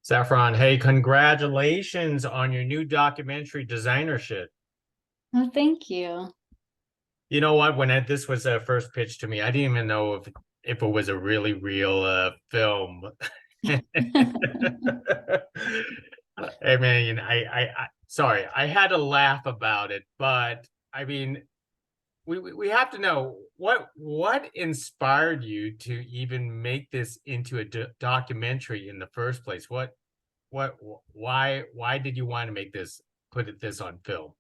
Saffron, hey, congratulations on your new documentary designership. Oh, thank you. You know what? This was first pitched to me, I didn't even know if it was a really real film. I mean, sorry, I had to laugh about it, but I mean, we have to know what inspired you to even make this into a documentary in the first place. What why did you want to put this on film?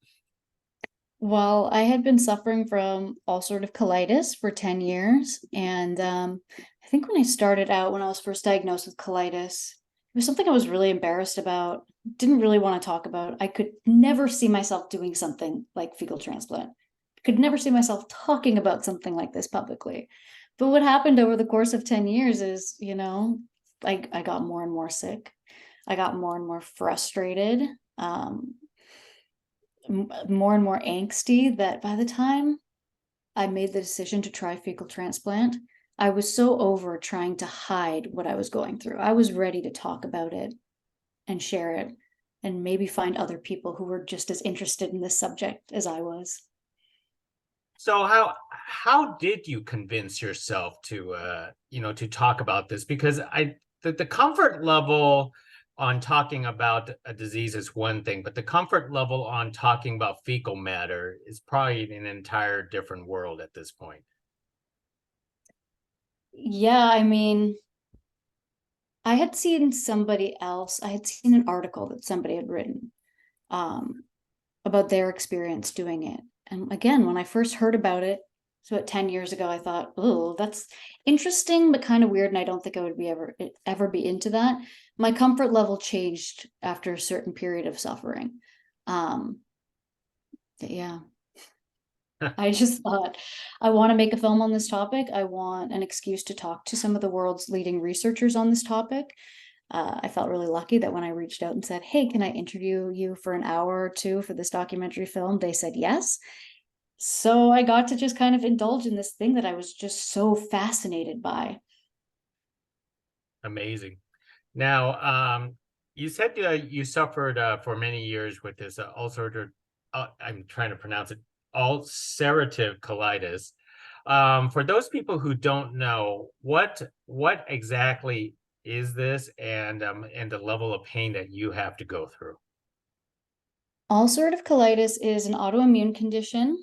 Well, I had been suffering from ulcerative colitis for 10 years. And I think when I started out, when I was first diagnosed with colitis, it was something I was really embarrassed about, didn't really want to talk about. I could never see myself doing something like fecal transplant. Could never see myself talking about something like this publicly. But what happened over the course of 10 years is, I got more and more sick. I got more and more frustrated. Um, more and more angsty that by the time I made the decision to try fecal transplant, I was so over trying to hide what I was going through. I was ready to talk about it and share it and maybe find other people who were just as interested in this subject as I was. So how did you convince yourself to to talk about this? Because the comfort level on talking about a disease is one thing, but the comfort level on talking about fecal matter is probably an entire different world at this point. Yeah, I mean, I had seen somebody else, I had seen an article that somebody had written um, about their experience doing it. And again, when I first heard about it, so about 10 years ago, I thought, oh, that's interesting, but kind of weird. And I don't think I would be ever be into that. My comfort level changed after a certain period of suffering. Um, yeah, I just thought I want to make a film on this topic. I want an excuse to talk to some of the world's leading researchers on this topic. I felt really lucky that when I reached out and said, "Hey, can I interview you for an hour or two for this documentary film?" They said yes. So I got to just kind of indulge in this thing that I was just so fascinated by. Amazing. Now, you said you suffered for many years with this ulcerative, I'm trying to pronounce it, ulcerative colitis. For those people who don't know, what exactly is this and the level of pain that you have to go through? Ulcerative colitis is an autoimmune condition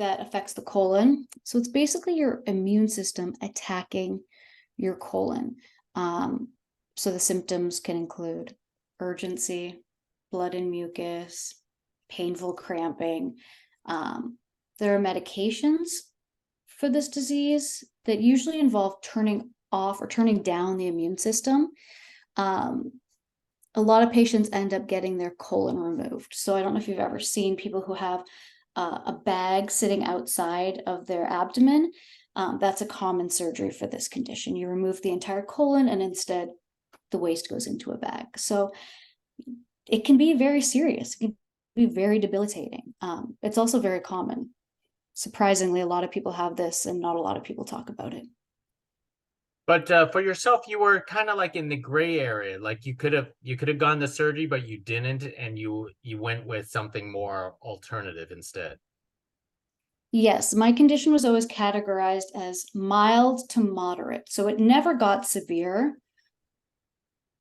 that affects the colon. So it's basically your immune system attacking your colon. Um, so the symptoms can include urgency, blood and mucus, painful cramping. Um, there are medications for this disease that usually involve turning off or turning down the immune system. Um, a lot of patients end up getting their colon removed. So I don't know if you've ever seen people who have a bag sitting outside of their abdomen. That's a common surgery for this condition. You remove the entire colon and instead the waste goes into a bag. So it can be very serious. It can be very debilitating. It's also very common. Surprisingly, a lot of people have this and not a lot of people talk about it. But for yourself, you were kind of like in the gray area. Like you could have gone to surgery, but you didn't, and you went with something more alternative instead. Yes, my condition was always categorized as mild to moderate. So it never got severe,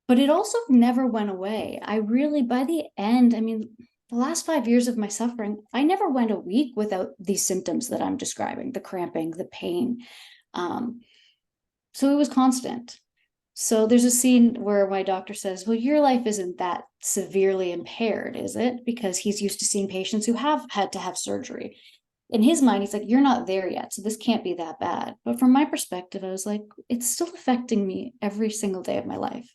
but it also never went away. I really, by the end, I mean, the last 5 years of my suffering, I never went a week without these symptoms that I'm describing, the cramping, the pain. Um, so it was constant. So there's a scene where my doctor says, "Well, your life isn't that severely impaired, is it?" Because he's used to seeing patients who have had to have surgery. In his mind, he's like, "You're not there yet, so this can't be that bad." But from my perspective, I was like, it's still affecting me every single day of my life.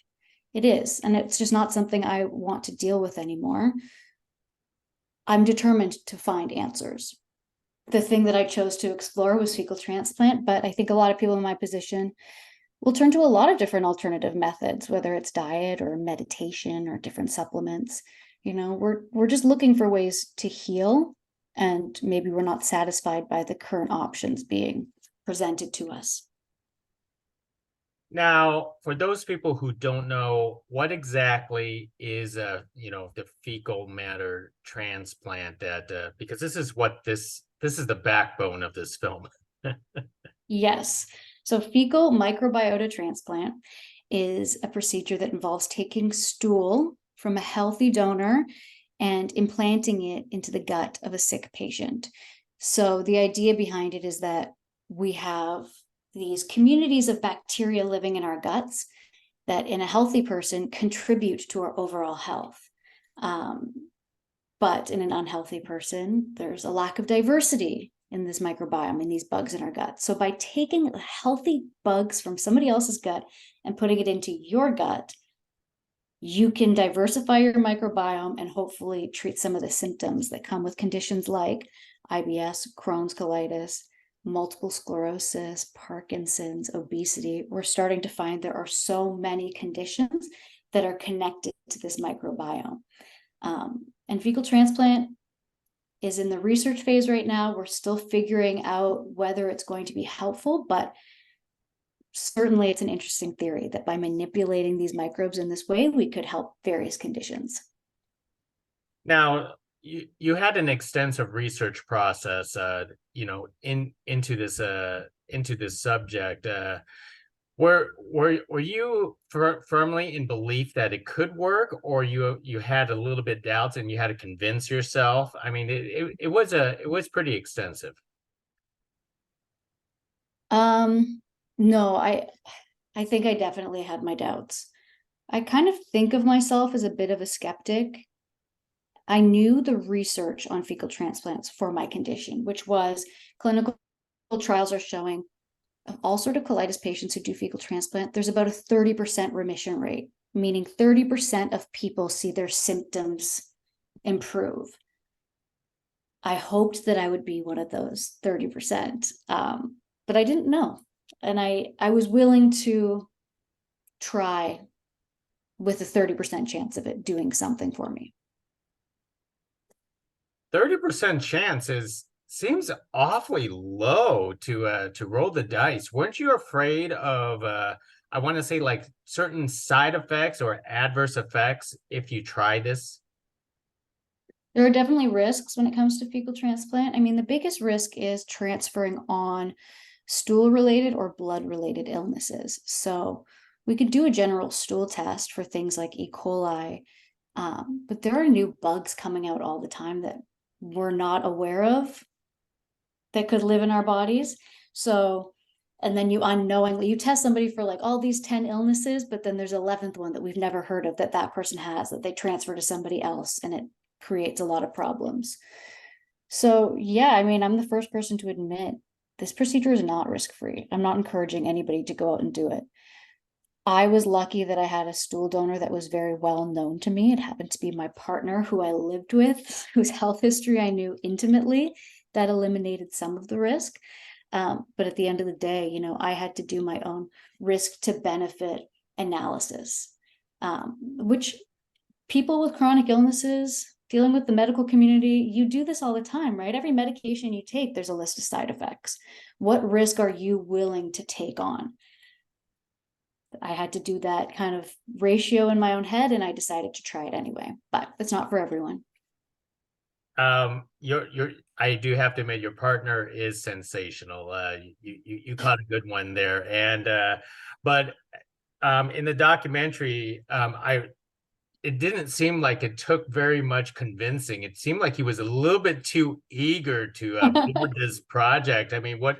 It is. And it's just not something I want to deal with anymore. I'm determined to find answers. The thing that I chose to explore was fecal transplant, but I think a lot of people in my position will turn to a lot of different alternative methods, whether it's diet or meditation or different supplements. We're just looking for ways to heal, and maybe we're not satisfied by the current options being presented to us. Now, for those people who don't know, what exactly is the fecal matter transplant that because this is what this is the backbone of this film. Yes. So fecal microbiota transplant is a procedure that involves taking stool from a healthy donor and implanting it into the gut of a sick patient. So the idea behind it is that we have these communities of bacteria living in our guts that in a healthy person contribute to our overall health. Um, but in an unhealthy person, there's a lack of diversity in this microbiome, in these bugs in our gut. So by taking healthy bugs from somebody else's gut and putting it into your gut, you can diversify your microbiome and hopefully treat some of the symptoms that come with conditions like IBS, Crohn's colitis, multiple sclerosis, Parkinson's, obesity. We're starting to find there are so many conditions that are connected to this microbiome. And fecal transplant is in the research phase right now. We're still figuring out whether it's going to be helpful, but certainly it's an interesting theory that by manipulating these microbes in this way, we could help various conditions. Now, you had an extensive research process, into this subject. Were you firmly in belief that it could work, or you had a little bit doubts and you had to convince yourself? I mean, it was pretty extensive. No, I think I definitely had my doubts. I kind of think of myself as a bit of a skeptic. I knew the research on fecal transplants for my condition, which was clinical trials are showing of ulcerative colitis patients who do fecal transplant, there's about a 30% remission rate, meaning 30% of people see their symptoms improve. I hoped that I would be one of those 30%, but I didn't know. And I was willing to try with a 30% chance of it doing something for me. 30% chance seems awfully low to roll the dice. Weren't you afraid of I want to say like certain side effects or adverse effects if you try this? There are definitely risks when it comes to fecal transplant. I mean, the biggest risk is transferring on stool related or blood related illnesses. So we could do a general stool test for things like E. coli, but there are new bugs coming out all the time that we're not aware of that could live in our bodies. So, and then you unknowingly, you test somebody for like all these 10 illnesses, but then there's 11th one that we've never heard of that that person has that they transfer to somebody else, and it creates a lot of problems. So yeah, I mean, I'm the first person to admit this procedure is not risk-free. I'm not encouraging anybody to go out and do it. I was lucky that I had a stool donor that was very well known to me. It happened to be my partner who I lived with, whose health history I knew intimately. That eliminated some of the risk. But at the end of the day, I had to do my own risk to benefit analysis, which people with chronic illnesses, dealing with the medical community, you do this all the time, right? Every medication you take, there's a list of side effects. What risk are you willing to take on? I had to do that kind of ratio in my own head, and I decided to try it anyway, but it's not for everyone. Your I do have to admit your partner is sensational. You caught a good one there, and but in the documentary, it didn't seem like it took very much convincing. It seemed like he was a little bit too eager to board this project. I mean, what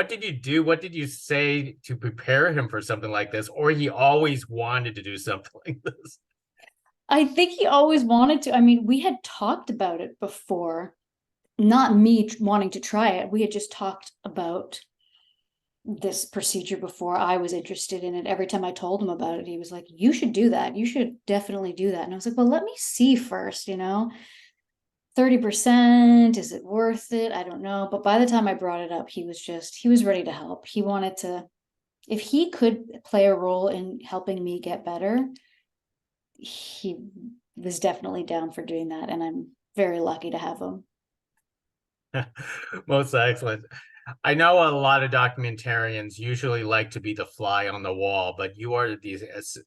did you do? What did you say to prepare him for something like this? Or he always wanted to do something like this? I think he always wanted to. I mean, we had talked about it before, not me wanting to try it. We had just talked about this procedure before. I was interested in it. Every time I told him about it, he was like, you should do that. You should definitely do that. And I was like, well, let me see first, 30%, is it worth it? I don't know. But by the time I brought it up, he was ready to help. He wanted to, if he could play a role in helping me get better, he was definitely down for doing that. And I'm very lucky to have him. Most excellent. I know a lot of documentarians usually like to be the fly on the wall, but you are the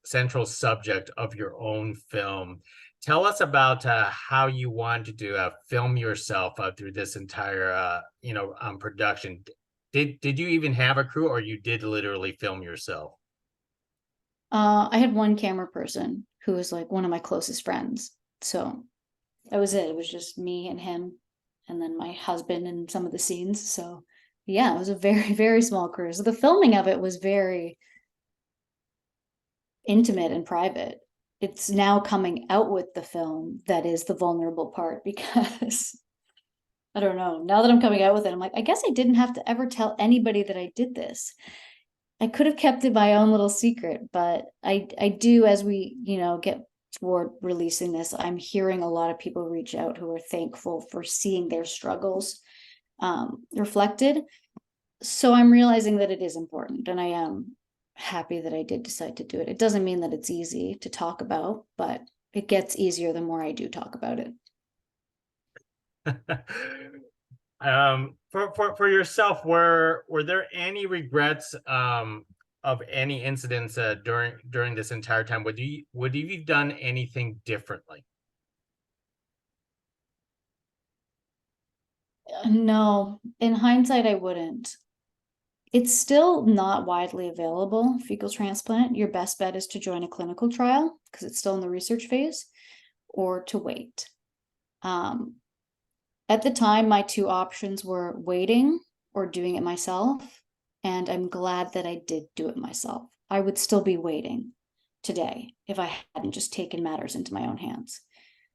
central subject of your own film. Tell us about how you wanted to film yourself through this entire, production. Did you even have a crew, or you did literally film yourself? I had one camera person who was like one of my closest friends. So that was it. It was just me and him, and then my husband in some of the scenes. So yeah, it was a very, very small crew. So the filming of it was very intimate and private. It's now coming out with the film that is the vulnerable part because I don't know. Now that I'm coming out with it, I'm like, I guess I didn't have to ever tell anybody that I did this. I could have kept it my own little secret, but I do, as we, get toward releasing this, I'm hearing a lot of people reach out who are thankful for seeing their struggles reflected. So I'm realizing that it is important, and I am happy that I did decide to do it. It doesn't mean that it's easy to talk about, but it gets easier the more I do talk about it. For yourself, were there any regrets of any incidents during this entire time? Would you have done anything differently? No, in hindsight, I wouldn't. It's still not widely available, fecal transplant. Your best bet is to join a clinical trial because it's still in the research phase, or to wait. Um, at the time, my two options were waiting or doing it myself. And I'm glad that I did do it myself. I would still be waiting today if I hadn't just taken matters into my own hands.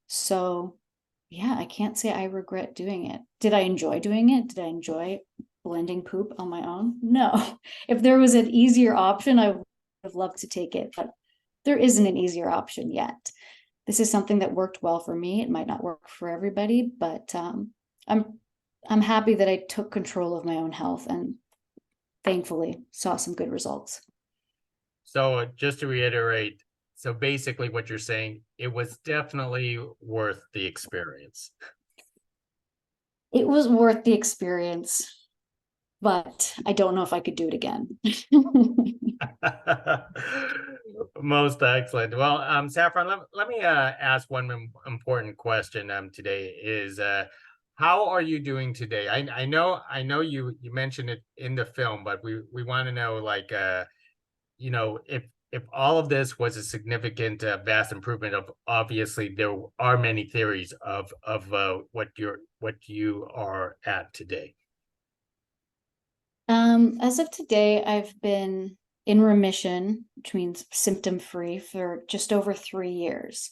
So, yeah, I can't say I regret doing it. Did I enjoy doing it? Did I enjoy blending poop on my own? No. If there was an easier option, I would have loved to take it, but there isn't an easier option yet. This is something that worked well for me. It might not work for everybody, but I'm I'm happy that I took control of my own health and thankfully saw some good results. So just to reiterate, so basically what you're saying, it was definitely worth the experience. It was worth the experience, but I don't know if I could do it again. Most excellent. Well, Saffron, let me ask one important question today is how are you doing today? I know you mentioned it in the film, but we want to know like if all of this was a significant vast improvement of, obviously there are many theories of what you are at today. As of today, I've been in remission, which means symptom free, for just over 3 years,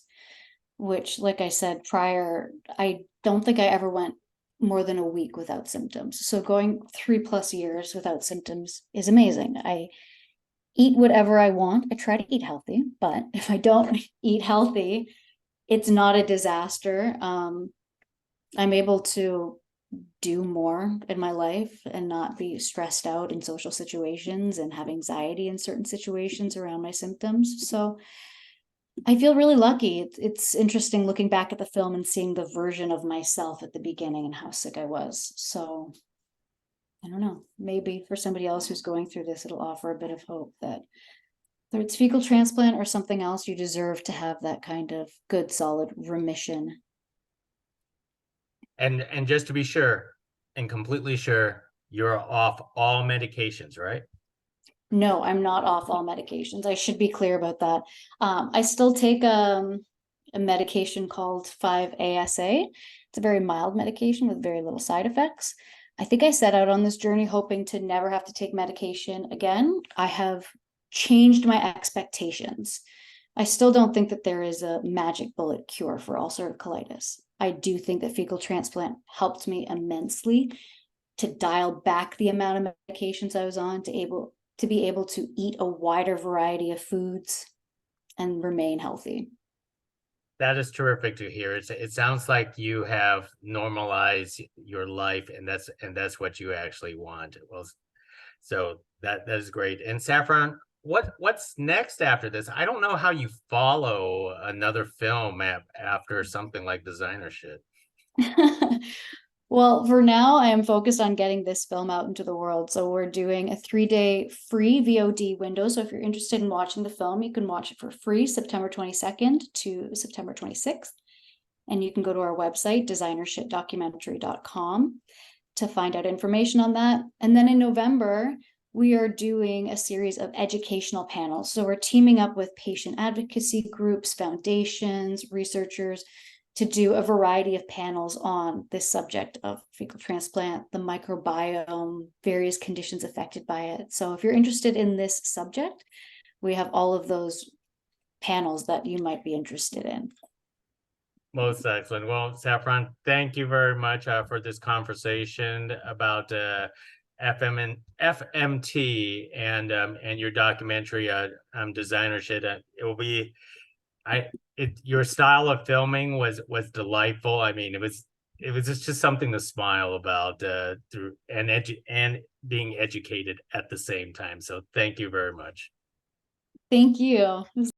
which, like I said prior, I don't think I ever went more than a week without symptoms. So going 3+ years without symptoms is amazing. I eat whatever I want. I try to eat healthy, but if I don't eat healthy, it's not a disaster. I'm able to do more in my life and not be stressed out in social situations and have anxiety in certain situations around my symptoms. So I feel really lucky. It's interesting looking back at the film and seeing the version of myself at the beginning and how sick I was. So I don't know, maybe for somebody else who's going through this, it'll offer a bit of hope that whether it's fecal transplant or something else, you deserve to have that kind of good, solid remission. And just to be sure and completely sure, you're off all medications, right? No, I'm not off all medications. I should be clear about that. I still take a medication called 5-ASA. It's a very mild medication with very little side effects. I think I set out on this journey hoping to never have to take medication again. I have changed my expectations. I still don't think that there is a magic bullet cure for ulcerative colitis. I do think that fecal transplant helped me immensely to dial back the amount of medications I was on to be able to eat a wider variety of foods and remain healthy. That is terrific to hear. It sounds like you have normalized your life, and that's what you actually want. Well, so that is great. And Saffron, what's next after this? I don't know how you follow another film after something like Designer Shit. Well, for now, I am focused on getting this film out into the world. So we're doing a 3-day free VOD window. So if you're interested in watching the film, you can watch it for free September 22nd to September 26th. And you can go to our website, designershipdocumentary.com, to find out information on that. And then in November, we are doing a series of educational panels. So we're teaming up with patient advocacy groups, foundations, researchers to do a variety of panels on this subject of fecal transplant, the microbiome, various conditions affected by it. So if you're interested in this subject, we have all of those panels that you might be interested in. Most excellent. Well, Saffron, thank you very much for this conversation about FMT and your documentary, Designership. It will be, your style of filming was delightful. I mean, it was just something to smile about through and being educated at the same time. So thank you very much. Thank you. It was